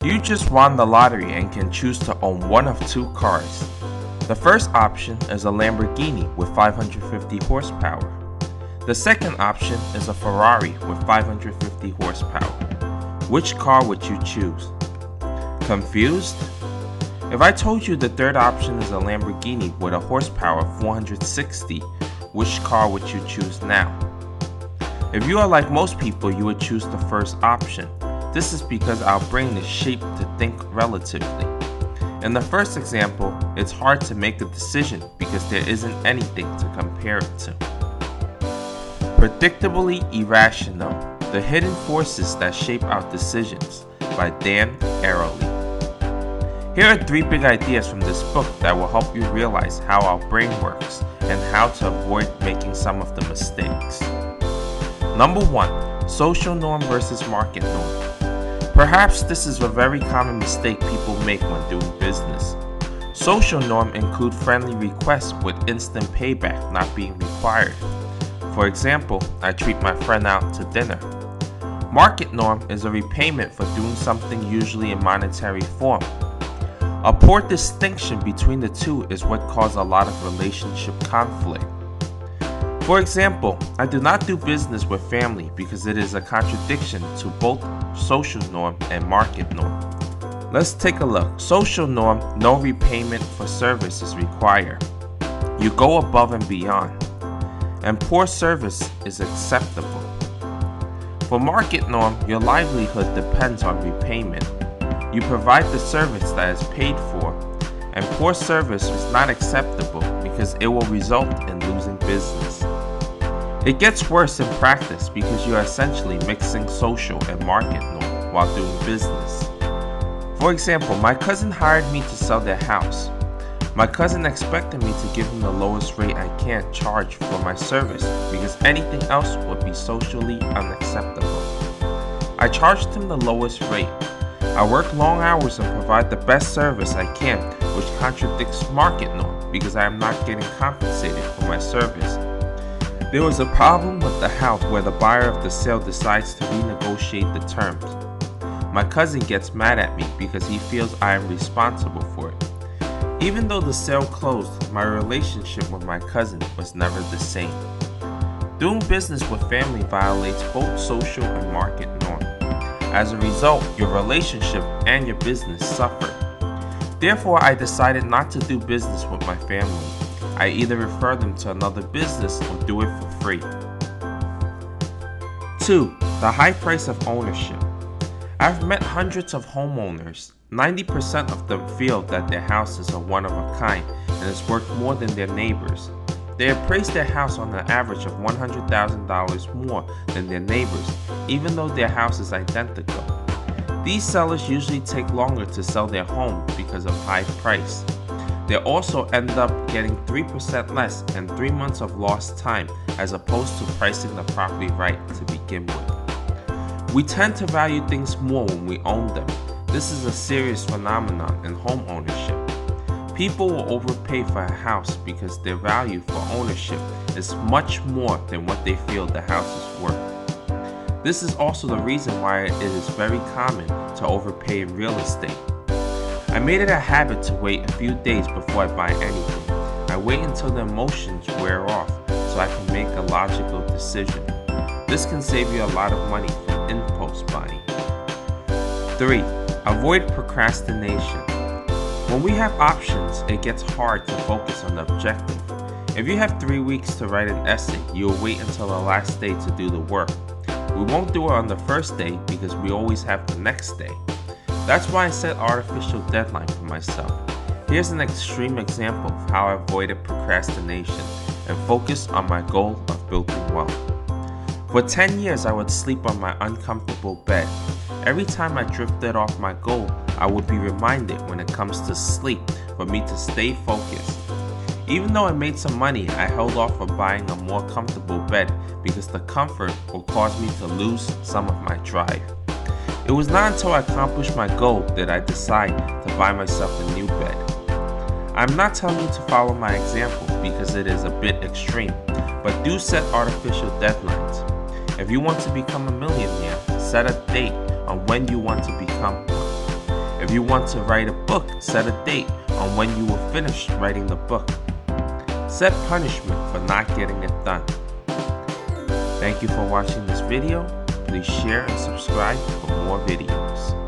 You just won the lottery and can choose to own one of two cars. The first option is a Lamborghini with 550 horsepower. The second option is a Ferrari with 550 horsepower. Which car would you choose? Confused? If I told you the third option is a Lamborghini with a horsepower of 460, which car would you choose now? If you are like most people, you would choose the first option. This is because our brain is shaped to think relatively. In the first example, it's hard to make a decision because there isn't anything to compare it to. Predictably Irrational: The Hidden Forces That Shape Our Decisions by Dan Ariely. Here are 3 big ideas from this book that will help you realize how our brain works and how to avoid making some of the mistakes. Number 1. Social norm versus market norm. Perhaps this is a very common mistake people make when doing business. Social norm include friendly requests with instant payback not being required. For example, I treat my friend out to dinner. Market norm is a repayment for doing something usually in monetary form. A poor distinction between the two is what causes a lot of relationship conflict. For example, I do not do business with family because it is a contradiction to both social norm and market norm. Let's take a look. Social norm: no repayment for service is required. You go above and beyond. And poor service is acceptable. For market norm, your livelihood depends on repayment. You provide the service that is paid for, and poor service is not acceptable because it will result in losing business. It gets worse in practice because you are essentially mixing social and market norm while doing business. For example, my cousin hired me to sell their house. My cousin expected me to give him the lowest rate I can charge for my service because anything else would be socially unacceptable. I charged him the lowest rate. I work long hours and provide the best service I can, which contradicts market norm because I am not getting compensated for my service. There was a problem with the house where the buyer of the sale decides to renegotiate the terms. My cousin gets mad at me because he feels I am responsible for it. Even though the sale closed, my relationship with my cousin was never the same. Doing business with family violates both social and market norm. As a result, your relationship and your business suffer. Therefore, I decided not to do business with my family. I either refer them to another business or do it for free. 2. The high price of ownership. I've met hundreds of homeowners. 90% of them feel that their houses are one of a kind and is worth more than their neighbors. They appraise their house on an average of $100,000 more than their neighbors, even though their house is identical. These sellers usually take longer to sell their home because of high price. They also end up getting 3% less and 3 months of lost time as opposed to pricing the property right to begin with. We tend to value things more when we own them. This is a serious phenomenon in home ownership. People will overpay for a house because their value for ownership is much more than what they feel the house is worth. This is also the reason why it is very common to overpay in real estate. I made it a habit to wait a few days before I buy anything. I wait until the emotions wear off so I can make a logical decision. This can save you a lot of money from impulse buying. 3. Avoid procrastination. When we have options, it gets hard to focus on the objective. If you have 3 weeks to write an essay, you will wait until the last day to do the work. We won't do it on the first day because we always have the next day. That's why I set artificial deadline for myself. Here's an extreme example of how I avoided procrastination and focused on my goal of building wealth. For 10 years, I would sleep on my uncomfortable bed. Every time I drifted off my goal, I would be reminded when it comes to sleep for me to stay focused. Even though I made some money, I held off from buying a more comfortable bed because the comfort will cause me to lose some of my drive. It was not until I accomplished my goal that I decided to buy myself a new bed. I'm not telling you to follow my example because it is a bit extreme, but do set artificial deadlines. If you want to become a millionaire, set a date on when you want to become one. If you want to write a book, set a date on when you will finish writing the book. Set punishment for not getting it done. Thank you for watching this video. Please share and subscribe for more videos.